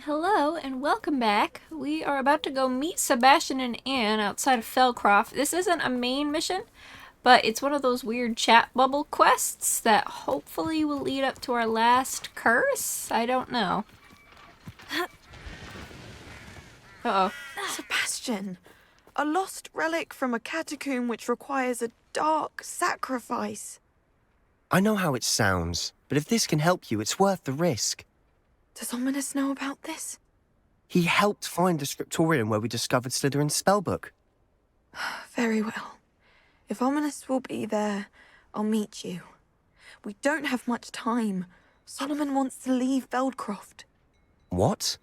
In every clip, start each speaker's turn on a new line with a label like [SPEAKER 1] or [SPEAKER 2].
[SPEAKER 1] Hello and welcome back. We are about to go meet Sebastian and Anne outside of Felcroft. This isn't a main mission, but it's one of those weird chat bubble quests that hopefully will lead up to our last curse? I don't know. Uh-oh.
[SPEAKER 2] Sebastian, a lost relic from a catacomb which requires a dark sacrifice.
[SPEAKER 3] I know how it sounds, but if this can help you, it's worth the risk.
[SPEAKER 2] Does Ominous know about this?
[SPEAKER 3] He helped find the scriptorium where we discovered Slytherin's spellbook.
[SPEAKER 2] Very well. If Ominous will be there, I'll meet you. We don't have much time. Solomon wants to leave Feldcroft.
[SPEAKER 3] What?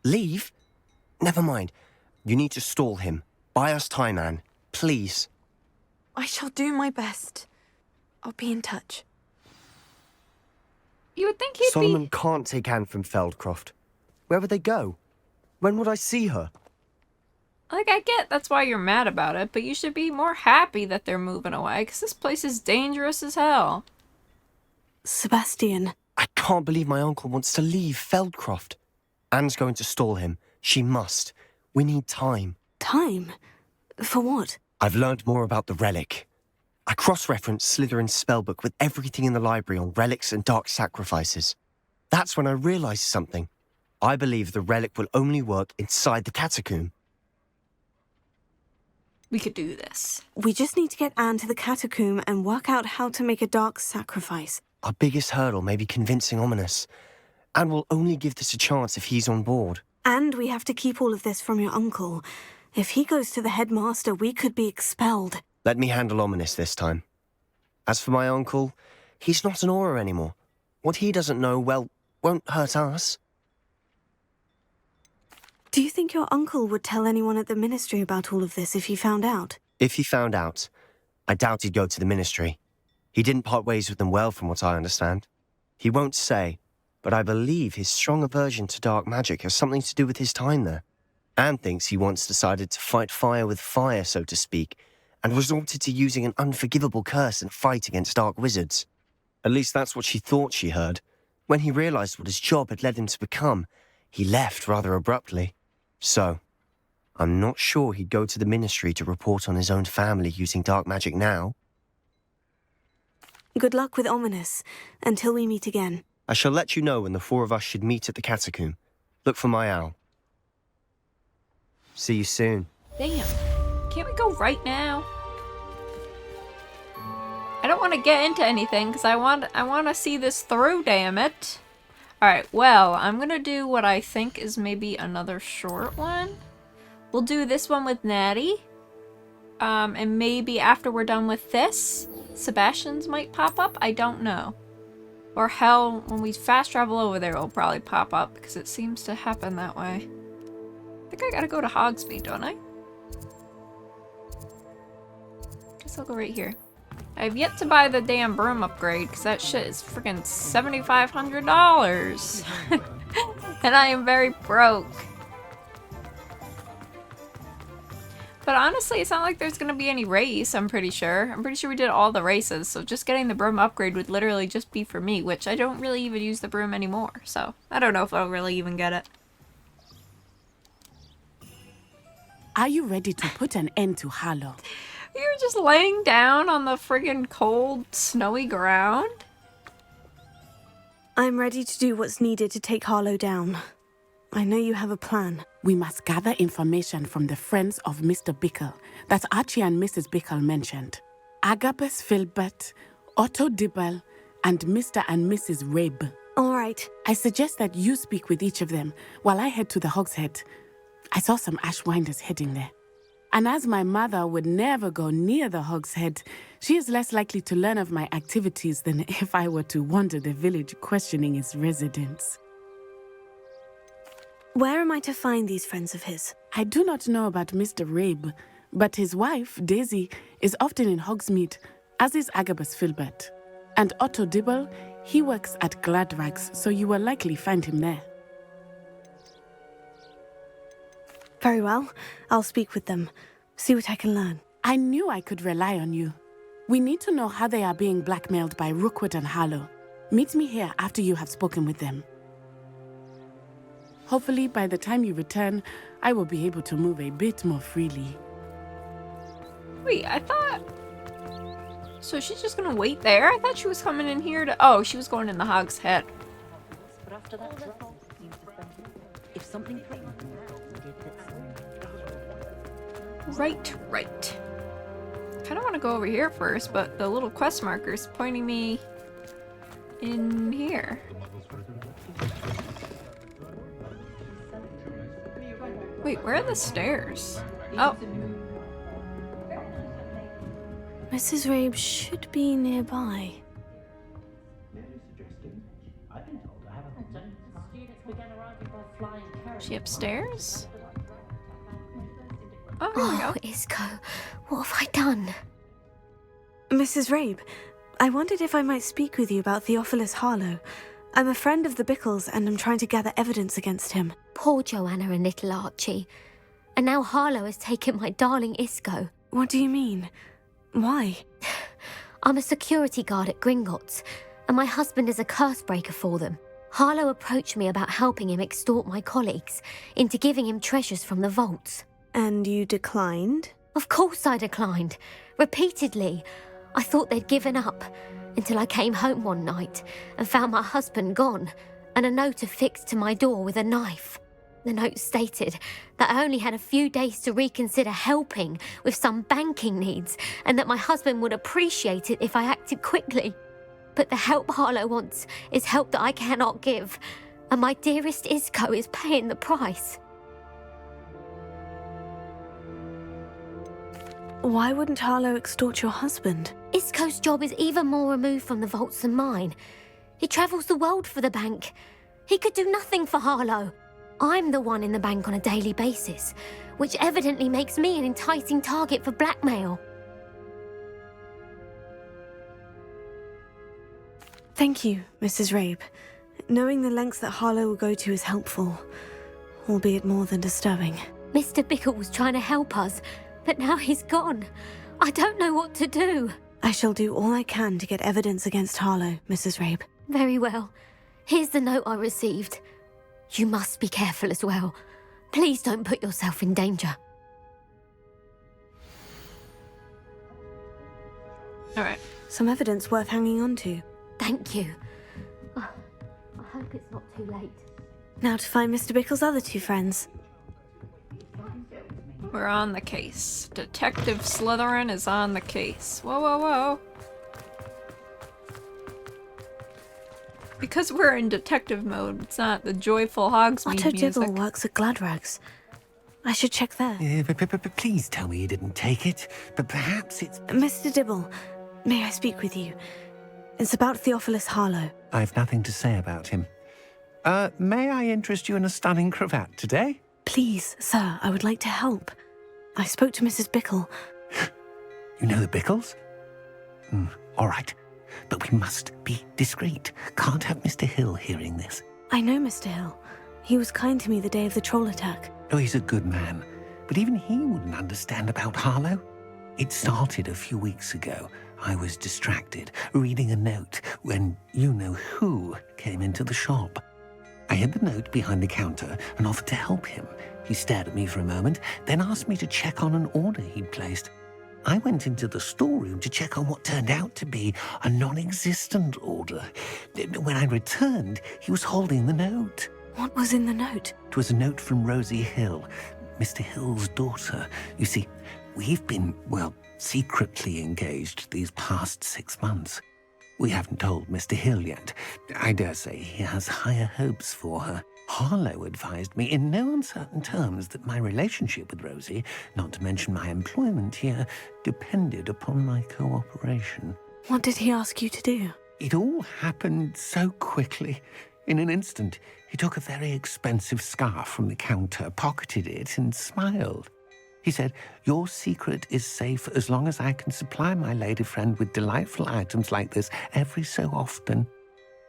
[SPEAKER 3] Leave? Never mind. You need to stall him. Buy us time, Anne. Please.
[SPEAKER 2] I shall do my best. I'll be in touch.
[SPEAKER 1] You would think he'd
[SPEAKER 3] Solomon can't take Anne from Feldcroft. Where would they go? When would I see her?
[SPEAKER 1] Like, I get that's why you're mad about it, but you should be more happy that they're moving away, because this place is dangerous as hell.
[SPEAKER 4] Sebastian.
[SPEAKER 3] I can't believe my uncle wants to leave Feldcroft. Anne's going to stall him. She must. We need time.
[SPEAKER 4] Time? For what?
[SPEAKER 3] I've learned more about the relic. I cross-referenced Slytherin's spellbook with everything in the library on relics and dark sacrifices. That's when I realized something. I believe the relic will only work inside the catacomb.
[SPEAKER 1] We could do this.
[SPEAKER 4] We just need to get Anne to the catacomb and work out how to make a dark sacrifice.
[SPEAKER 3] Our biggest hurdle may be convincing Ominous. And we'll only give this a chance if he's on board.
[SPEAKER 4] And we have to keep all of this from your uncle. If he goes to the headmaster, we could be expelled.
[SPEAKER 3] Let me handle Ominous this time. As for my uncle, he's not an Auror anymore. What he doesn't know, well, won't hurt us.
[SPEAKER 4] Do you think your uncle would tell anyone at the ministry about all of this if he found out?
[SPEAKER 3] If he found out, I doubt he'd go to the ministry. He didn't part ways with them well, from what I understand. He won't say, but I believe his strong aversion to dark magic has something to do with his time there. Anne thinks he once decided to fight fire with fire, so to speak, and resorted to using an unforgivable curse in a fight against dark wizards. At least that's what she thought she heard. When he realized what his job had led him to become, he left rather abruptly. So, I'm not sure he'd go to the ministry to report on his own family using dark magic now.
[SPEAKER 4] Good luck with Ominous, until we meet again.
[SPEAKER 3] I shall let you know when the four of us should meet at the catacomb. Look for my owl. See you soon.
[SPEAKER 1] Damn. Can't we go right now? I don't want to get into anything because I want to see this through, damn it. Alright, well, I'm going to do what I think is maybe another short one. We'll do this one with Natty. And maybe after we're done with this, Sebastian's might pop up. I don't know. Or hell, when we fast travel over there, it'll probably pop up because it seems to happen that way. I think I gotta go to Hogsmeade, don't I? Guess I'll go right here. I've yet to buy the damn broom upgrade because that shit is freaking $7,500. And I am very broke. But honestly, it's not like there's gonna be any race, I'm pretty sure. I'm pretty sure we did all the races, so just getting the broom upgrade would literally just be for me, which I don't really even use the broom anymore, so I don't know if I'll really even get it.
[SPEAKER 5] Are you ready to put an end to Harlow?
[SPEAKER 1] You're just laying down on the friggin' cold, snowy ground?
[SPEAKER 4] I'm ready to do what's needed to take Harlow down. I know you have a plan.
[SPEAKER 5] We must gather information from the friends of Mr. Bickle that Archie and Mrs. Bickle mentioned. Agabus Filbert, Otto Dibble, and Mr. and Mrs. Rabe.
[SPEAKER 4] All right.
[SPEAKER 5] I suggest that you speak with each of them while I head to the Hogshead. I saw some Ashwinders heading there. And as my mother would never go near the Hogshead, she is less likely to learn of my activities than if I were to wander the village questioning its residents.
[SPEAKER 4] Where am I to find these friends of his?
[SPEAKER 5] I do not know about Mr. Rabe, but his wife, Daisy, is often in Hogsmeade, as is Agabus Filbert. And Otto Dibble, he works at Gladrags, so you will likely find him there.
[SPEAKER 4] Very well. I'll speak with them. See what I can learn.
[SPEAKER 5] I knew I could rely on you. We need to know how they are being blackmailed by Rookwood and Harlow. Meet me here after you have spoken with them. Hopefully, by the time you return, I will be able to move a bit more freely.
[SPEAKER 1] Wait, I thought... So she's just gonna wait there? I thought she was coming in here to... Oh, she was going in the Hog's Head.
[SPEAKER 6] But after that drop, if something
[SPEAKER 1] Right. Kinda wanna go over here first, but the little quest marker's pointing me in here. Wait, where are the stairs? Oh.
[SPEAKER 4] Mrs. Rabe should be nearby.
[SPEAKER 1] Is she upstairs? Oh, here we
[SPEAKER 7] Oh,
[SPEAKER 1] go.
[SPEAKER 7] Isco, what have I done?
[SPEAKER 4] Mrs. Rabe, I wondered if I might speak with you about Theophilus Harlow. I'm a friend of the Bickles and I'm trying to gather evidence against him.
[SPEAKER 7] Poor Joanna and little Archie. And now Harlow has taken my darling Isco.
[SPEAKER 4] What do you mean? Why?
[SPEAKER 7] I'm a security guard at Gringotts, and my husband is a curse breaker for them. Harlow approached me about helping him extort my colleagues into giving him treasures from the vaults.
[SPEAKER 4] And you declined?
[SPEAKER 7] Of course I declined. Repeatedly. I thought they'd given up, until I came home one night and found my husband gone, and a note affixed to my door with a knife. The note stated that I only had a few days to reconsider helping with some banking needs, and that my husband would appreciate it if I acted quickly. But the help Harlow wants is help that I cannot give, and my dearest Isco is paying the price.
[SPEAKER 4] Why wouldn't Harlow extort your husband?
[SPEAKER 7] Isco's job is even more removed from the vaults than mine. He travels the world for the bank. He could do nothing for Harlow. I'm the one in the bank on a daily basis, which evidently makes me an enticing target for blackmail.
[SPEAKER 4] Thank you, Mrs. Rabe. Knowing the lengths that Harlow will go to is helpful, albeit more than disturbing.
[SPEAKER 7] Mr. Bickle was trying to help us, but now he's gone. I don't know what to do.
[SPEAKER 4] I shall do all I can to get evidence against Harlow, Mrs. Rabe.
[SPEAKER 7] Very well. Here's the note I received. You must be careful as well. Please don't put yourself in danger.
[SPEAKER 1] Alright.
[SPEAKER 4] Some evidence worth hanging on to.
[SPEAKER 7] Thank you. I hope it's not too late.
[SPEAKER 4] Now to find Mr. Bickle's other two friends.
[SPEAKER 1] We're on the case. Detective Slytherin is on the case. Whoa. Because we're in detective mode, it's not the joyful Hogsmeade
[SPEAKER 4] Otto
[SPEAKER 1] music.
[SPEAKER 4] Dibble works at Gladrags. I should check there.
[SPEAKER 8] But please tell me you didn't take it. But perhaps it's...
[SPEAKER 4] Mr. Dibble, may I speak with you? It's about Theophilus Harlow.
[SPEAKER 8] I've nothing to say about him. May I interest you in a stunning cravat today?
[SPEAKER 4] Please, sir, I would like to help. I spoke to Mrs. Bickle.
[SPEAKER 8] You know the Bickles? All right. But we must be discreet. Can't have Mr. Hill hearing this.
[SPEAKER 4] I know Mr. Hill. He was kind to me the day of the troll attack.
[SPEAKER 8] Oh, he's a good man. But even he wouldn't understand about Harlow. It started a few weeks ago. I was distracted, reading a note, when you-know-who came into the shop. I hid the note behind the counter and offered to help him. He stared at me for a moment, then asked me to check on an order he'd placed. I went into the storeroom to check on what turned out to be a non-existent order. When I returned, he was holding the note.
[SPEAKER 4] What was in the note?
[SPEAKER 8] It was a note from Rosie Hill, Mr. Hill's daughter. You see, we've been, secretly engaged these past 6 months. We haven't told Mr. Hill yet. I dare say he has higher hopes for her. Harlow advised me in no uncertain terms that my relationship with Rosie, not to mention my employment here, depended upon my cooperation.
[SPEAKER 4] What did he ask you to do?
[SPEAKER 8] It all happened so quickly. In an instant, he took a very expensive scarf from the counter, pocketed it, and smiled. He said, "Your secret is safe as long as I can supply my lady friend with delightful items like this every so often."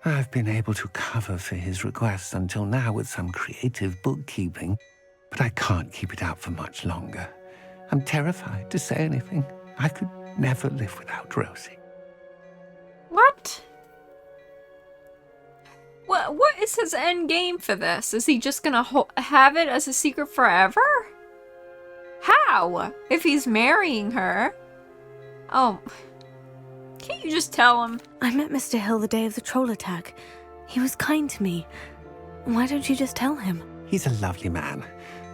[SPEAKER 8] I've been able to cover for his requests until now with some creative bookkeeping, but I can't keep it out for much longer. I'm terrified to say anything. I could never live without Rosie.
[SPEAKER 1] What? What is his end game for this? Is he just gonna have it as a secret forever? How? If he's marrying her? Oh, can't you just tell him?
[SPEAKER 4] I met Mr. Hill the day of the troll attack. He was kind to me. Why don't you just tell him?
[SPEAKER 8] He's a lovely man.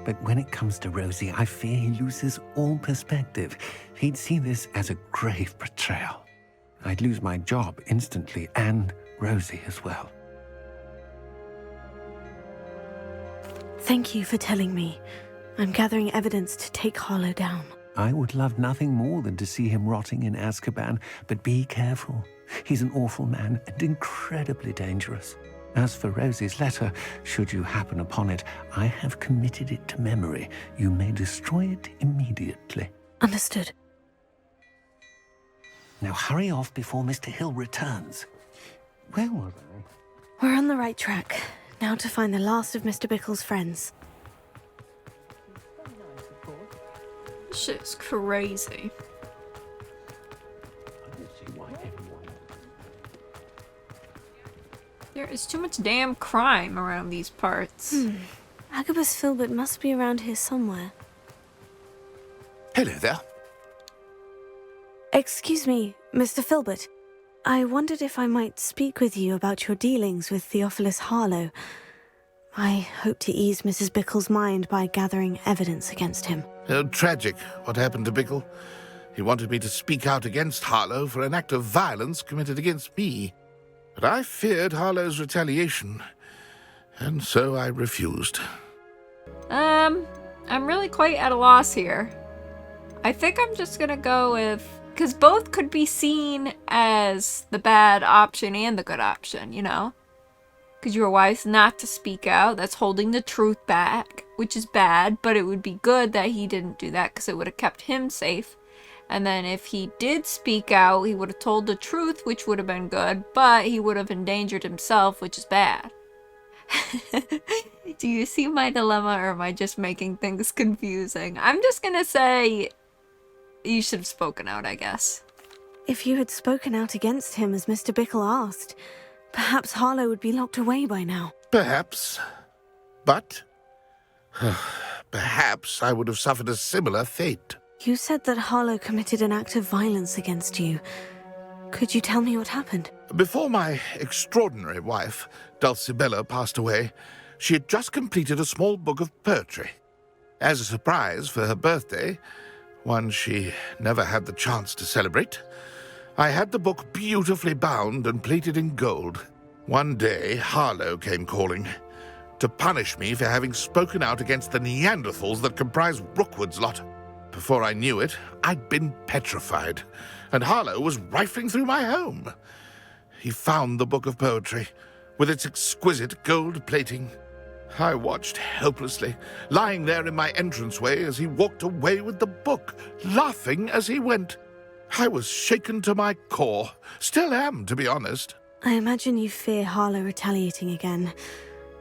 [SPEAKER 8] But when it comes to Rosie, I fear he loses all perspective. He'd see this as a grave betrayal. I'd lose my job instantly, and Rosie as well.
[SPEAKER 4] Thank you for telling me. I'm gathering evidence to take Harlow down.
[SPEAKER 8] I would love nothing more than to see him rotting in Azkaban, but be careful. He's an awful man and incredibly dangerous. As for Rosie's letter, should you happen upon it, I have committed it to memory. You may destroy it immediately.
[SPEAKER 4] Understood.
[SPEAKER 8] Now hurry off before Mr. Hill returns. Where was I?
[SPEAKER 4] We're on the right track. Now to find the last of Mr. Bickle's friends.
[SPEAKER 1] This shit's crazy. There is too much damn crime around these parts.
[SPEAKER 4] Agabus Filbert must be around here somewhere.
[SPEAKER 9] Hello there.
[SPEAKER 4] Excuse me, Mr. Filbert. I wondered if I might speak with you about your dealings with Theophilus Harlow. I hope to ease Mrs. Bickle's mind by gathering evidence against him.
[SPEAKER 9] Tragic, what happened to Bickle. He wanted me to speak out against Harlow for an act of violence committed against me. But I feared Harlow's retaliation, and so I refused.
[SPEAKER 1] I'm really quite at a loss here. I think I'm just gonna go with... Because both could be seen as the bad option and the good option, you know? Because you were wise not to speak out. That's holding the truth back, which is bad, but it would be good that he didn't do that because it would have kept him safe. And then if he did speak out, he would have told the truth, which would have been good, but he would have endangered himself, which is bad. Do you see my dilemma, or am I just making things confusing? I'm just gonna say you should have spoken out, I guess.
[SPEAKER 4] If you had spoken out against him as Mr. Bickle asked, perhaps Harlow would be locked away by now.
[SPEAKER 9] Perhaps. But perhaps I would have suffered a similar fate.
[SPEAKER 4] You said that Harlow committed an act of violence against you. Could you tell me what happened?
[SPEAKER 9] Before my extraordinary wife, Dulcibella, passed away, she had just completed a small book of poetry. As a surprise for her birthday, one she never had the chance to celebrate, I had the book beautifully bound and plated in gold. One day, Harlow came calling to punish me for having spoken out against the Neanderthals that comprise Rookwood's lot. Before I knew it, I'd been petrified, and Harlow was rifling through my home. He found the book of poetry, with its exquisite gold plating. I watched helplessly, lying there in my entranceway as he walked away with the book, laughing as he went. I was shaken to my core. Still am, to be honest.
[SPEAKER 4] I imagine you fear Harlow retaliating again.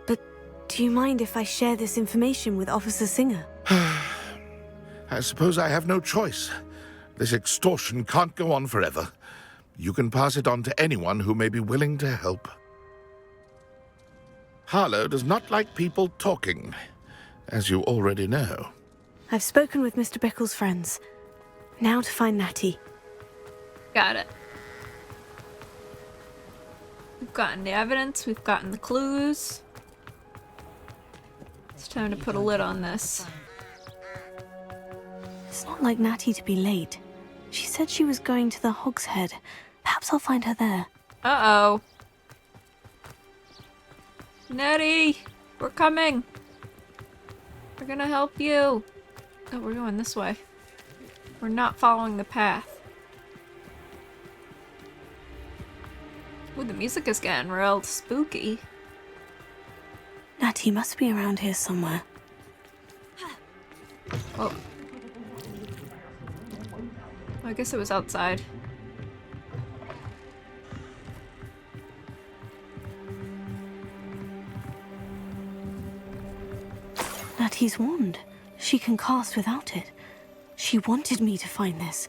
[SPEAKER 4] But do you mind if I share this information with Officer Singer?
[SPEAKER 9] I suppose I have no choice. This extortion can't go on forever. You can pass it on to anyone who may be willing to help. Harlow does not like people talking, as you already know.
[SPEAKER 4] I've spoken with Mr. Bickle's friends. Now to find Natty.
[SPEAKER 1] Got it. We've gotten the evidence, we've gotten the clues. It's time to put a lid on this.
[SPEAKER 4] It's not like Natty to be late. She said she was going to the Hog's Head. Perhaps I'll find her there.
[SPEAKER 1] Uh-oh. Nettie! We're coming! We're gonna help you! Oh, we're going this way. We're not following the path. Ooh, the music is getting real spooky.
[SPEAKER 4] Natty must be around here somewhere.
[SPEAKER 1] Oh. I guess it was outside.
[SPEAKER 4] Natty's wand. She can cast without it. She wanted me to find this.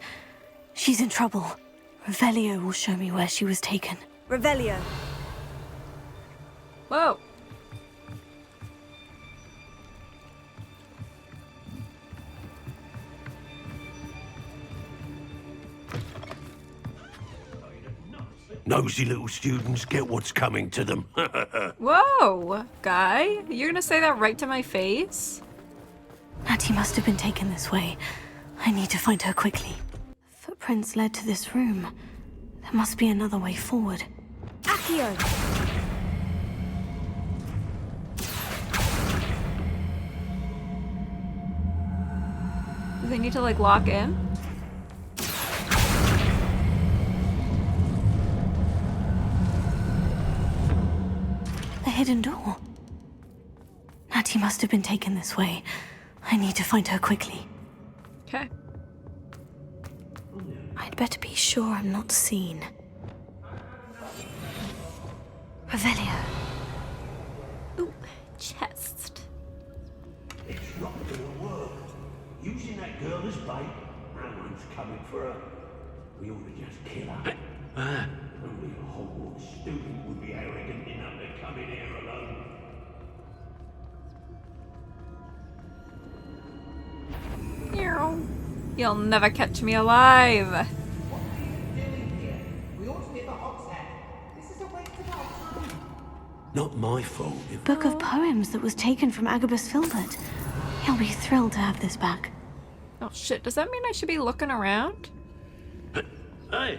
[SPEAKER 4] She's in trouble. Revelio will show me where she was taken. Revelio!
[SPEAKER 1] Whoa.
[SPEAKER 8] Nosy little students get what's coming to them.
[SPEAKER 1] Whoa, guy. You're gonna say that right to my face?
[SPEAKER 4] Natty must have been taken this way. I need to find her quickly. Footprints led to this room. There must be another way forward. Accio!
[SPEAKER 1] Do they need to like lock in?
[SPEAKER 4] The hidden door. Natty must have been taken this way. I need to find her quickly.
[SPEAKER 1] Okay.
[SPEAKER 4] I'd better be sure I'm not seen. Revelio.
[SPEAKER 1] Ooh, chest.
[SPEAKER 8] It's not gonna work. Using that girl as bait, no one's coming for her. We ought to just kill her. Only a Hogwarts student would be arrogant enough to come in here alone.
[SPEAKER 1] You'll never catch me alive.
[SPEAKER 10] We ought to be at the Hog's Head. This is a waste of our time.
[SPEAKER 8] Not my fault if...
[SPEAKER 4] Book of poems that was taken from Agabus Filbert. He'll be thrilled to have this back.
[SPEAKER 1] Oh shit, does that mean I should be looking around?
[SPEAKER 8] Hey!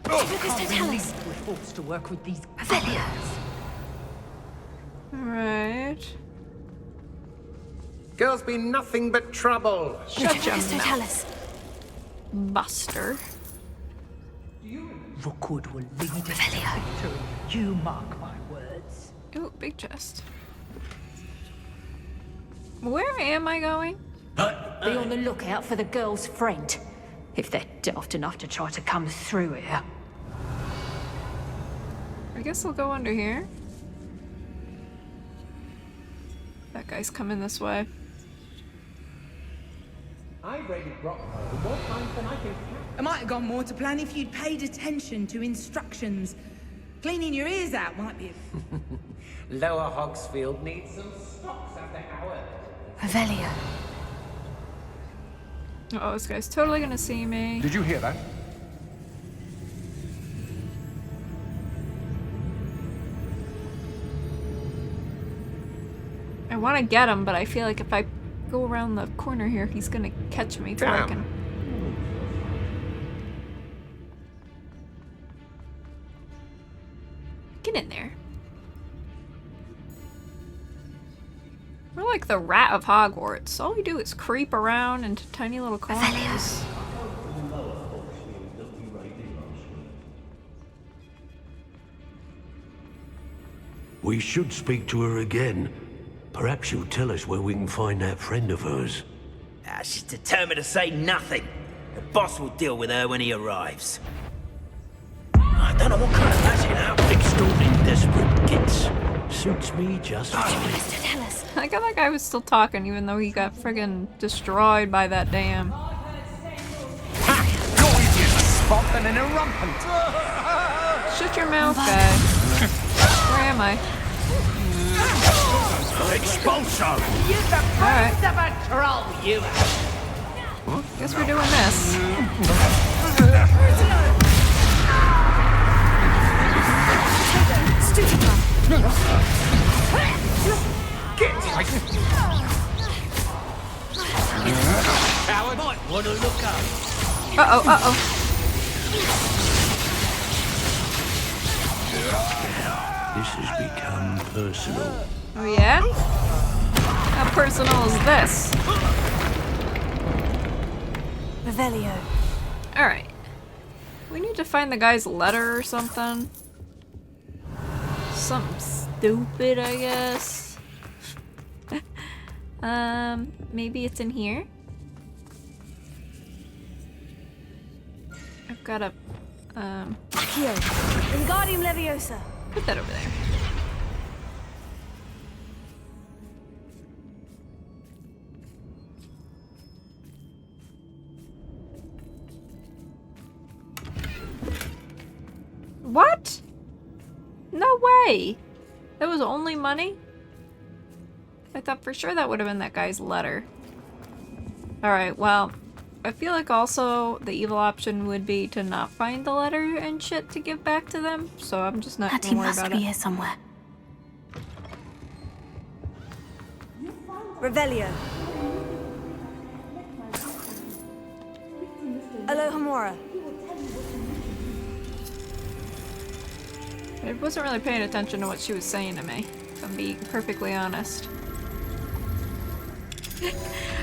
[SPEAKER 6] We're forced to work with these
[SPEAKER 1] Right.
[SPEAKER 10] Girls be nothing but trouble.
[SPEAKER 1] Shut your mouth, Buster.
[SPEAKER 6] Rookwood will lead us to victory. You mark my words.
[SPEAKER 1] Ooh, big chest. Where am I going?
[SPEAKER 6] Be on the lookout for the girl's friend. If they're daft enough to try to come through here.
[SPEAKER 1] I guess I'll go under here. That guy's coming this way.
[SPEAKER 10] I read it wrong more times than I can count.
[SPEAKER 11] I might have gone more to plan if you'd paid attention to instructions. Cleaning your ears out might be...
[SPEAKER 10] Lower Hogsfield needs some stocks after Howard.
[SPEAKER 4] Revelio.
[SPEAKER 1] Oh, this guy's totally gonna see me.
[SPEAKER 10] Did you hear that?
[SPEAKER 1] I want to get him, but I feel like if I go around the corner here, he's gonna catch me before I can... Get in there. We're like the rat of Hogwarts. All we do is creep around into tiny little corners.
[SPEAKER 8] We should speak to her again. Perhaps she'll tell us where we can find that friend of hers.
[SPEAKER 12] She's determined to say nothing. The boss will deal with her when he arrives. I don't know what kind of magic out.
[SPEAKER 8] Extorting desperate gits. Suits me just fine.
[SPEAKER 1] I got that guy was still talking even though he got friggin' destroyed by that dam.
[SPEAKER 10] Ha! You're easier to spot than an irrumpent.
[SPEAKER 1] Shut your mouth, guy. Where am I?
[SPEAKER 8] Expulso!
[SPEAKER 10] You're the
[SPEAKER 1] Alright.
[SPEAKER 10] prince of a troll, you
[SPEAKER 1] Guess we're doing this.
[SPEAKER 10] Howard might want to look up.
[SPEAKER 1] Uh-oh, uh-oh.
[SPEAKER 8] This has become personal.
[SPEAKER 1] Oh yeah? How personal is this?
[SPEAKER 4] Revelio.
[SPEAKER 1] Alright. We need to find the guy's letter or something. Something stupid, I guess. Maybe it's in here? I've got a,
[SPEAKER 4] Accio. Wingardium Leviosa.
[SPEAKER 1] put that over there. What? Okay. That was only money? I thought for sure that would have been that guy's letter. Alright, well, I feel like also the evil option would be to not find the letter and shit to give back to them, so I'm just not
[SPEAKER 4] Natty
[SPEAKER 1] gonna worry
[SPEAKER 4] must
[SPEAKER 1] about
[SPEAKER 4] be
[SPEAKER 1] it.
[SPEAKER 4] here somewhere. Revelio. Alohomora.
[SPEAKER 1] I wasn't really paying attention to what she was saying to me, if I'm being perfectly honest.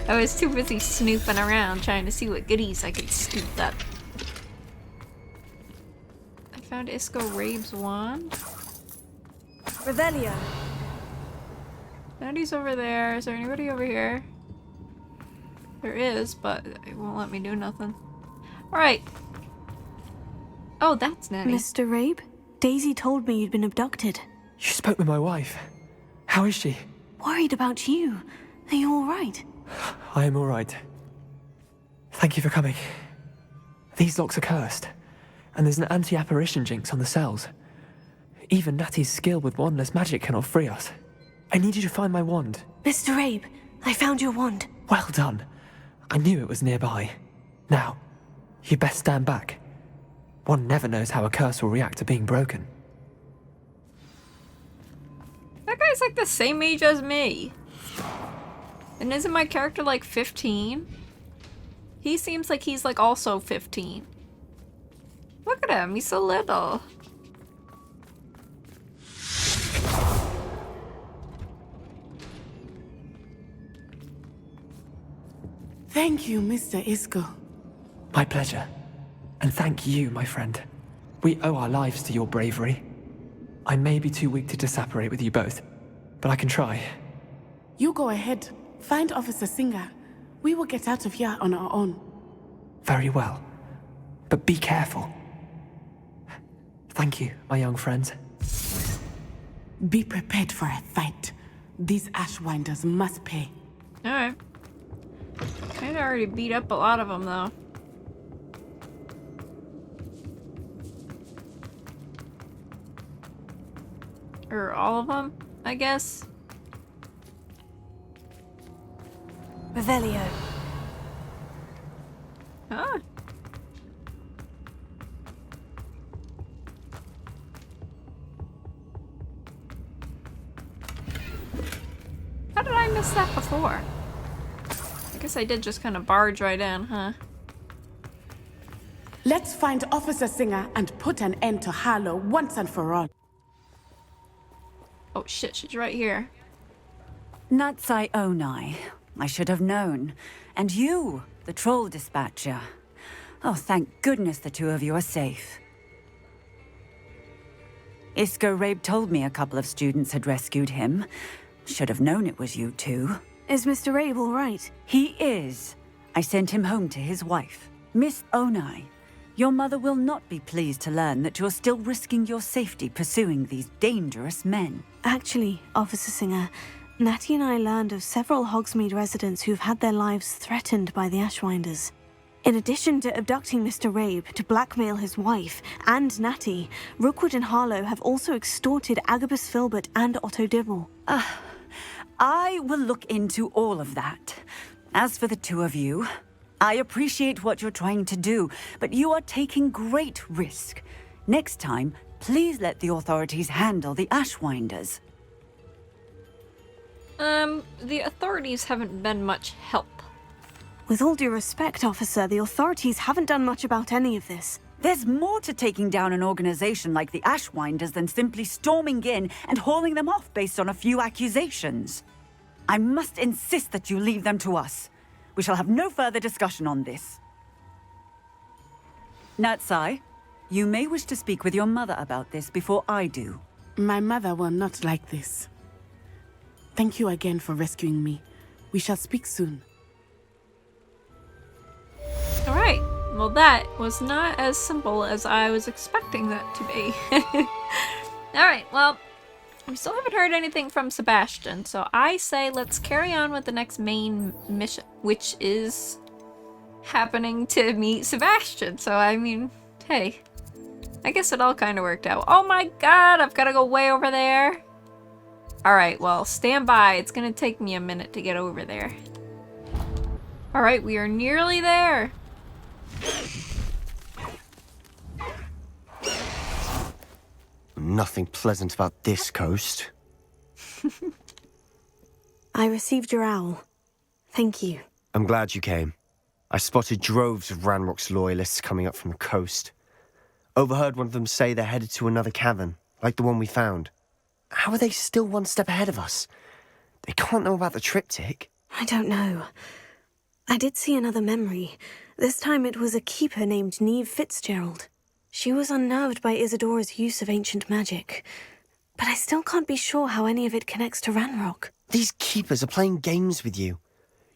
[SPEAKER 1] I was too busy snooping around trying to see what goodies I could scoop up. I found Isco Rabe's wand.
[SPEAKER 4] Revelio.
[SPEAKER 1] Nobody's over there. Is there anybody over here? There is, but it won't let me do nothing. Alright. Oh, that's Natty.
[SPEAKER 4] Mr. Rabe? Daisy told me you'd been abducted.
[SPEAKER 13] You spoke with my wife. How is she?
[SPEAKER 4] Worried about you. Are you alright?
[SPEAKER 13] I am alright. Thank you for coming. These locks are cursed, and there's an anti-apparition jinx on the cells. Even Natty's skill with wandless magic cannot free us. I need you to find my wand.
[SPEAKER 4] Mr. Rabe, I found your wand.
[SPEAKER 13] Well done. I knew it was nearby. Now, you best stand back. One never knows how a curse will react to being broken.
[SPEAKER 1] That guy's like the same age as me. And isn't my character like 15? He seems like he's like also 15. Look at him, he's so little.
[SPEAKER 5] Thank you, Mr. Isco.
[SPEAKER 13] My pleasure. And thank you, my friend. We owe our lives to your bravery. I may be too weak to disapparate with you both, but I can try.
[SPEAKER 5] You go ahead. Find Officer Singer. We will get out of here on our own.
[SPEAKER 13] Very well. But be careful. Thank you, my young friends.
[SPEAKER 5] Be prepared for a fight. These Ashwinders must pay.
[SPEAKER 1] Alright. Kinda already beat up a lot of them though. Or all of them, I guess.
[SPEAKER 4] Revelio.
[SPEAKER 1] Ah. How did I miss that before? I guess I did just kind of barge right in, huh?
[SPEAKER 5] Let's find Officer Singer and put an end to Harlow once and for all.
[SPEAKER 1] Oh shit, she's right here.
[SPEAKER 14] Natsai Onai. I should have known. And you, the troll dispatcher. Oh, thank goodness the two of you are safe. Isco Rabe told me a couple of students had rescued him. Should have known it was you two.
[SPEAKER 4] Is Mr. Rabe all right?
[SPEAKER 14] He is. I sent him home to his wife. Miss Onai, your mother will not be pleased to learn that you're still risking your safety pursuing these dangerous men.
[SPEAKER 4] Actually, Officer Singer, Natty and I learned of several Hogsmeade residents who've had their lives threatened by the Ashwinders. In addition to abducting Mr. Rabe to blackmail his wife and Natty, Rookwood and Harlow have also extorted Agabus Filbert and Otto Dibble.
[SPEAKER 14] I will look into all of that. As for the two of you, I appreciate what you're trying to do, but you are taking great risk. Next time, please let the authorities handle the Ashwinders.
[SPEAKER 1] The authorities haven't been much help.
[SPEAKER 4] With all due respect, officer, the authorities haven't done much about any of this.
[SPEAKER 14] There's more to taking down an organization like the Ashwinders than simply storming in and hauling them off based on a few accusations. I must insist that you leave them to us. We shall have no further discussion on this. Natsai, you may wish to speak with your mother about this before I do.
[SPEAKER 5] My mother will not like this. Thank you again for rescuing me. We shall speak soon.
[SPEAKER 1] Alright, well that was not as simple as I was expecting that to be. Alright, well, we still haven't heard anything from Sebastian, so I say let's carry on with the next main mission, which is happening to meet Sebastian. So, I mean, hey, I guess it all kind of worked out. Oh my god, I've got to go way over there. Alright, well, stand by. It's gonna take me a minute to get over there. Alright, we are nearly there.
[SPEAKER 3] Nothing pleasant about this coast.
[SPEAKER 4] I received your owl. Thank you.
[SPEAKER 3] I'm glad you came. I spotted droves of Ranrock's loyalists coming up from the coast. Overheard one of them say they're headed to another cavern, like the one we found. How are they still one step ahead of us? They can't know about the triptych.
[SPEAKER 4] I don't know. I did see another memory. This time it was a keeper named Neve Fitzgerald. She was unnerved by Isadora's use of ancient magic. But I still can't be sure how any of it connects to Ranrock.
[SPEAKER 3] These keepers are playing games with you.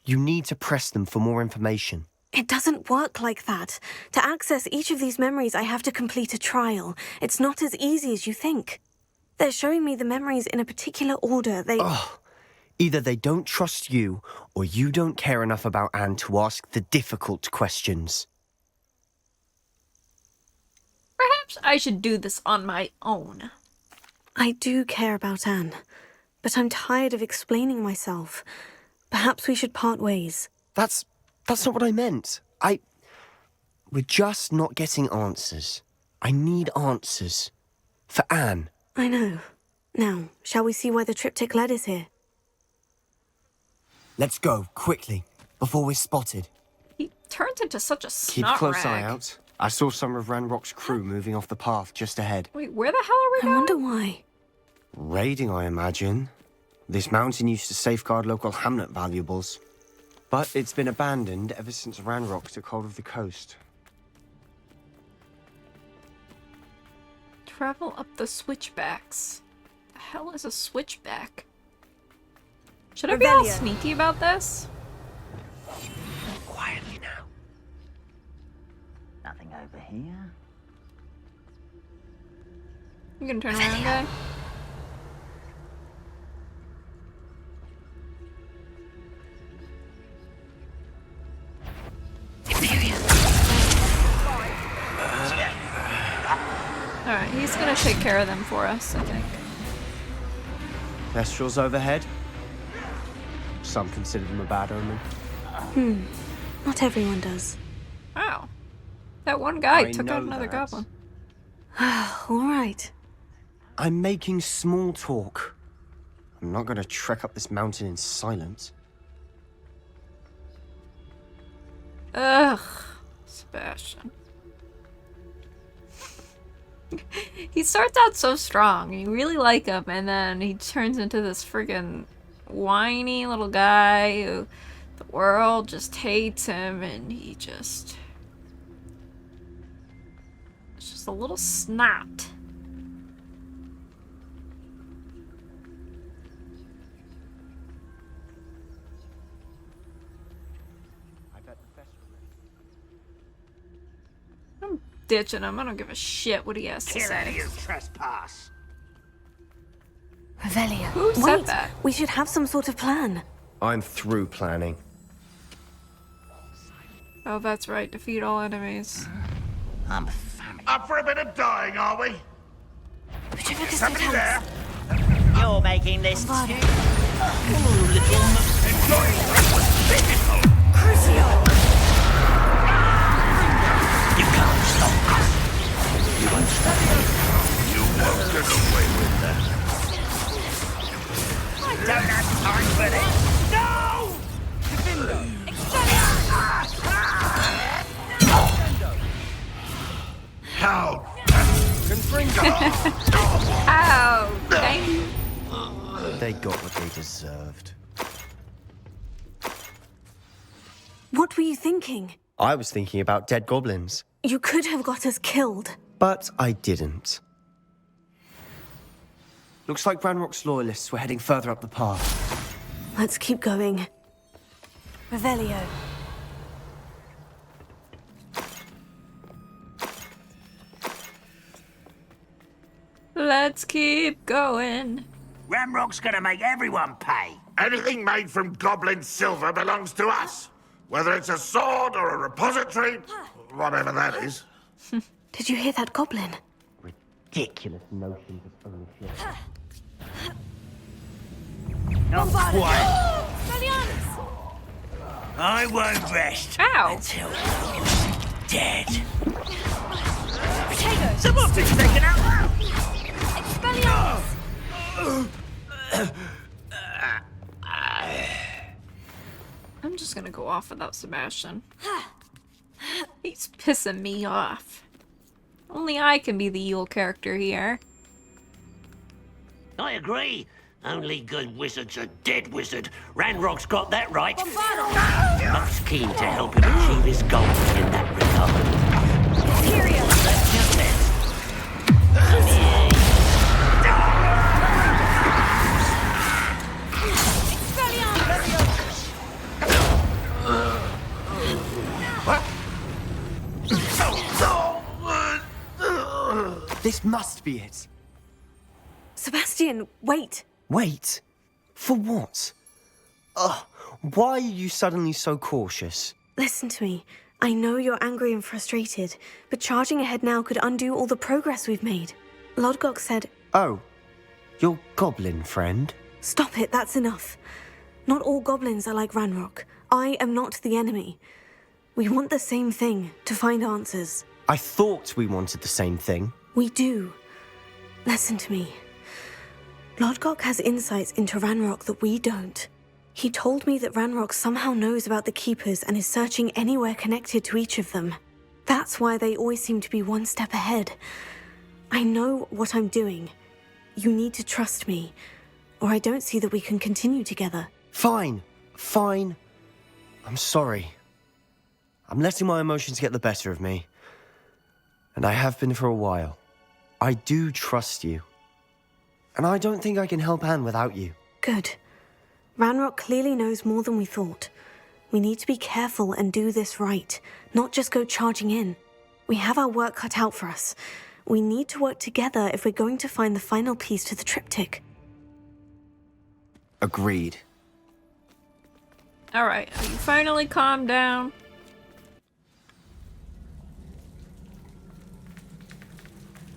[SPEAKER 3] You need to press them for more information.
[SPEAKER 4] It doesn't work like that. To access each of these memories, I have to complete a trial. It's not as easy as you think. They're showing me the memories in a particular order.
[SPEAKER 3] Either they don't trust you, or you don't care enough about Anne to ask the difficult questions.
[SPEAKER 1] Perhaps I should do this on my own.
[SPEAKER 4] I do care about Anne, but I'm tired of explaining myself. Perhaps we should part ways.
[SPEAKER 3] That's not what I meant. We're just not getting answers. I need answers. For Anne.
[SPEAKER 4] I know. Now, shall we see why the triptych led us here?
[SPEAKER 3] Let's go, quickly, before we're spotted.
[SPEAKER 1] He turns into such a
[SPEAKER 3] Keep a
[SPEAKER 1] snot
[SPEAKER 3] close
[SPEAKER 1] rag.
[SPEAKER 3] eye out. I saw some of Ranrock's crew moving off the path just ahead.
[SPEAKER 1] Wait, where the hell are we going?
[SPEAKER 4] I wonder why.
[SPEAKER 3] Raiding, I imagine. This mountain used to safeguard local hamlet valuables. But it's been abandoned ever since Ranrock took hold of the coast.
[SPEAKER 1] Travel up the switchbacks. The hell is a switchback? Should I be all sneaky about this?
[SPEAKER 12] Quietly now. Nothing over here.
[SPEAKER 1] You can turn around, guy. Alright, he's gonna take care of them for us, I think.
[SPEAKER 3] Kestrels overhead. Some consider them a bad omen.
[SPEAKER 4] Not everyone does.
[SPEAKER 1] Wow. That one guy
[SPEAKER 3] I
[SPEAKER 1] took out
[SPEAKER 3] know
[SPEAKER 1] another
[SPEAKER 3] that.
[SPEAKER 1] goblin.
[SPEAKER 4] All right.
[SPEAKER 3] I'm making small talk. I'm not going to trek up this mountain in silence.
[SPEAKER 1] Ugh. Sebastian. He starts out so strong. You really like him, and then he turns into this friggin' whiny little guy who the world just hates him, and he just... It's just a little snot. I'm ditching him. I don't give a shit what he has to say.
[SPEAKER 12] Trespass.
[SPEAKER 4] Revelio.
[SPEAKER 1] Who said
[SPEAKER 4] Wait,
[SPEAKER 1] that?
[SPEAKER 4] we should have some sort of plan.
[SPEAKER 3] I'm through planning.
[SPEAKER 1] Oh, that's right. Defeat all enemies.
[SPEAKER 12] I'm famished.
[SPEAKER 9] Up for a bit of dying, are we?
[SPEAKER 4] Somebody
[SPEAKER 9] there?
[SPEAKER 12] You're making this too. You can't stop us. You won't stop me.
[SPEAKER 9] You won't get away with that.
[SPEAKER 12] I don't have time for this. No!
[SPEAKER 9] How?
[SPEAKER 1] Ow! Dang you.
[SPEAKER 3] They got what they deserved.
[SPEAKER 4] What were you thinking?
[SPEAKER 3] I was thinking about dead goblins,
[SPEAKER 4] You could have got us killed.
[SPEAKER 3] but I didn't. Looks like Ranrock's loyalists were heading further up the path.
[SPEAKER 4] Let's keep going. Revelio.
[SPEAKER 1] Let's keep going.
[SPEAKER 12] Ramrock's gonna make everyone pay.
[SPEAKER 9] Anything made from goblin silver belongs to us. Whether it's a sword or a repository, whatever that is.
[SPEAKER 4] Did you hear that goblin?
[SPEAKER 3] ridiculous notions of ownership.
[SPEAKER 12] Not quite.
[SPEAKER 7] Expelliarmus!
[SPEAKER 12] I won't rest
[SPEAKER 1] Ow!
[SPEAKER 12] until you're dead.
[SPEAKER 7] Potato!
[SPEAKER 12] Someone's been taken out loud!
[SPEAKER 7] Expelliarmus!
[SPEAKER 1] I'm just gonna go off without Sebastian. He's pissing me off. Only I can be the evil character here.
[SPEAKER 15] I agree. Only good wizards are dead wizard. Ranrock's got that right. Much keen to help him achieve his goals in that regard.
[SPEAKER 7] Imperial!
[SPEAKER 15] That's just it.
[SPEAKER 3] This must be it.
[SPEAKER 4] Sebastian, wait.
[SPEAKER 3] Wait? For what? Ugh, why are you suddenly so cautious?
[SPEAKER 4] Listen to me. I know you're angry and frustrated, but charging ahead now could undo all the progress we've made. Lodgok said...
[SPEAKER 3] Oh, your goblin friend?
[SPEAKER 4] Stop it, that's enough. Not all goblins are like Ranrock. I am not the enemy. We want the same thing, to find answers.
[SPEAKER 3] I thought we wanted the same thing.
[SPEAKER 4] We do. Listen to me. Lodgok has insights into Ranrock that we don't. He told me that Ranrock somehow knows about the Keepers and is searching anywhere connected to each of them. That's why they always seem to be one step ahead. I know what I'm doing. You need to trust me, or I don't see that we can continue together.
[SPEAKER 3] Fine. Fine. I'm sorry. I'm letting my emotions get the better of me. And I have been for a while. I do trust you. And I don't think I can help Anne without you.
[SPEAKER 4] Good. Ranrock clearly knows more than we thought. We need to be careful and do this right, not just go charging in. We have our work cut out for us. We need to work together if we're going to find the final piece to the triptych.
[SPEAKER 3] Agreed.
[SPEAKER 1] Alright, are you finally calmed down?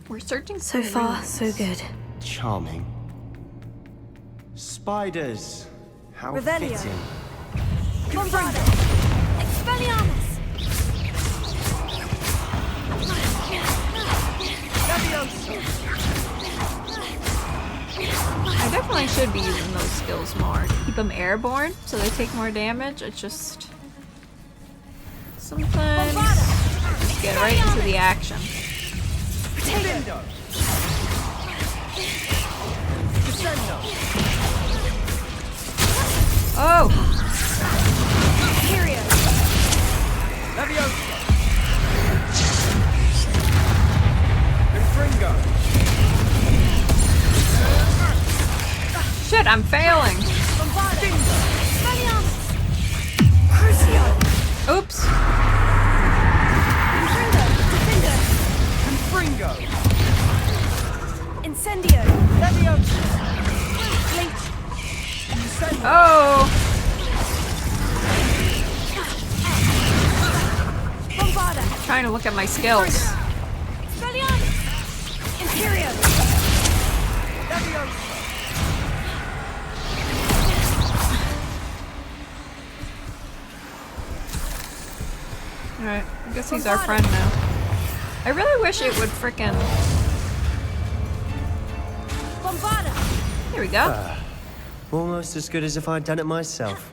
[SPEAKER 4] So
[SPEAKER 1] We're searching
[SPEAKER 4] So
[SPEAKER 1] for
[SPEAKER 4] far,
[SPEAKER 1] rings.
[SPEAKER 4] so good.
[SPEAKER 3] Charming. Spiders. How
[SPEAKER 7] Revelio.
[SPEAKER 3] fitting.
[SPEAKER 7] Bombarda! Expelliarmus!
[SPEAKER 1] I definitely should be using those skills more. Keep them airborne so they take more damage. It's just... sometimes... just get right into the action.
[SPEAKER 7] Potato!
[SPEAKER 1] Oh!
[SPEAKER 7] Imperial!
[SPEAKER 1] Shit, I'm failing! Oops!
[SPEAKER 7] Incendio!
[SPEAKER 1] Oh!
[SPEAKER 7] Bombarda!
[SPEAKER 1] Trying to look at my skills.
[SPEAKER 7] Expelliarmus! Imperial!
[SPEAKER 1] Alright, I guess he's our friend now. I really wish it would frickin'...
[SPEAKER 7] Bombarda!
[SPEAKER 1] There we go.
[SPEAKER 3] Almost as good as if I'd done it myself.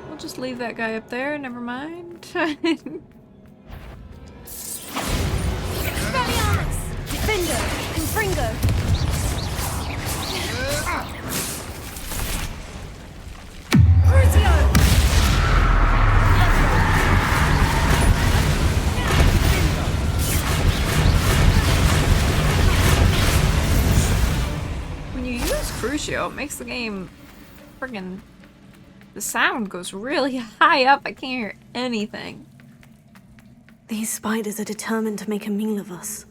[SPEAKER 1] We'll just leave that guy up there, never mind.
[SPEAKER 7] Expelliarmus! Defendo! Confringo! Crucio!
[SPEAKER 1] When you use Crucio, it makes the game friggin'... the sound goes really high up. I can't hear anything.
[SPEAKER 4] These spiders are determined to make a meal of us.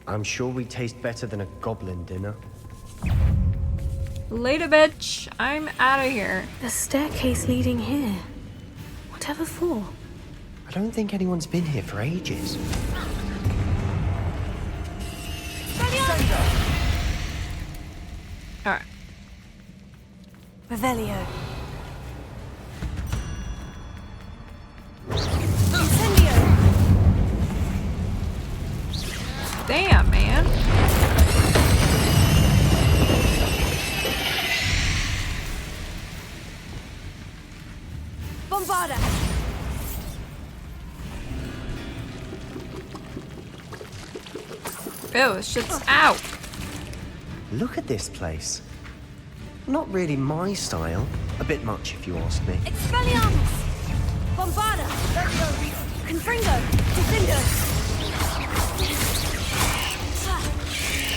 [SPEAKER 3] I'm sure we taste better than a goblin dinner.
[SPEAKER 1] Later, bitch. I'm out of here.
[SPEAKER 4] The staircase leading here. Whatever for?
[SPEAKER 3] I don't think anyone's been here for ages.
[SPEAKER 1] Alright.
[SPEAKER 4] Revelio.
[SPEAKER 1] Damn, man.
[SPEAKER 4] Bombarda.
[SPEAKER 1] Ew, this shit's out.
[SPEAKER 3] Look at this place. Not really my style. A bit much, if you ask me.
[SPEAKER 4] Expelliarmus. Bombarda. Confringo. Defendo.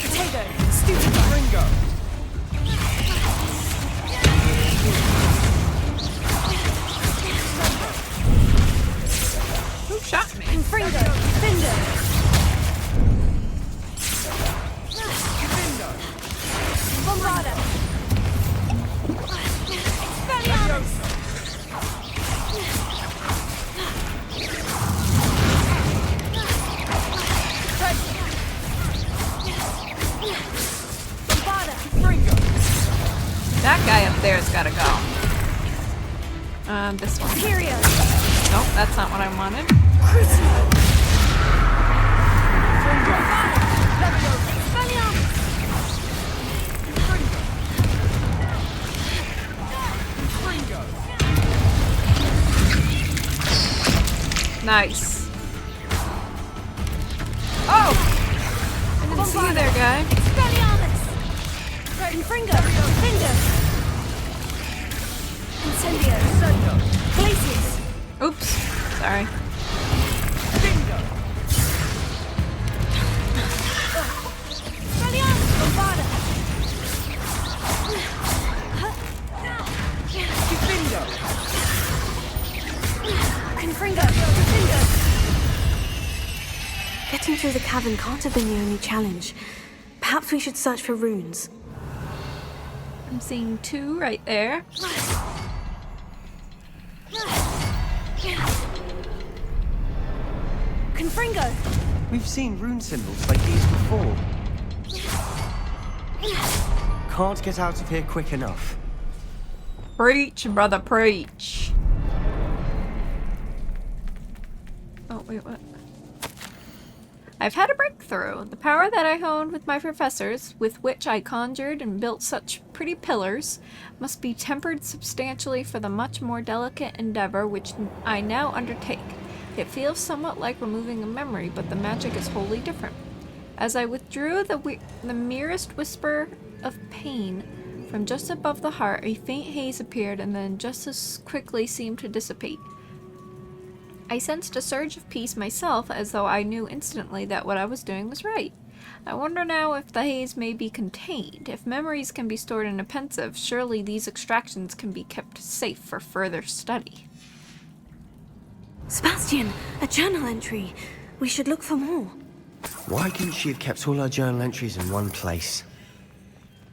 [SPEAKER 4] Potato. Stupid. Ringo.
[SPEAKER 1] Who shot me?
[SPEAKER 4] Confringo. Defendo. Bombarda. Expelliarmus.
[SPEAKER 1] That guy up there's gotta go. This one. Nope, that's not what I wanted. Nice. Oh! I didn't see you there, guy.
[SPEAKER 4] Confringo. Defendo. Incendio. Glacius.
[SPEAKER 1] Oops. Sorry.
[SPEAKER 4] Expelliarmus. Bombarda. Defendo. Confringo. Defendo. Getting through the cavern can't have been the only challenge. Perhaps we should search for runes.
[SPEAKER 1] I'm seeing 2 right there.
[SPEAKER 4] Confringo.
[SPEAKER 3] We've seen rune symbols like these before. Can't get out of here quick enough.
[SPEAKER 1] Preach, brother, preach. Oh, wait, what? I've had a breakthrough. The power that I honed with my professors, with which I conjured and built such pretty pillars, must be tempered substantially for the much more delicate endeavor which I now undertake. It feels somewhat like removing a memory, but the magic is wholly different. As I withdrew the merest whisper of pain from just above the heart, a faint haze appeared and then just as quickly seemed to dissipate. I sensed a surge of peace myself, as though I knew instantly that what I was doing was right. I wonder now if the haze may be contained. If memories can be stored in a pensive, surely these extractions can be kept safe for further study.
[SPEAKER 4] Sebastian, a journal entry. We should look for more.
[SPEAKER 3] Why couldn't she have kept all her journal entries in one place?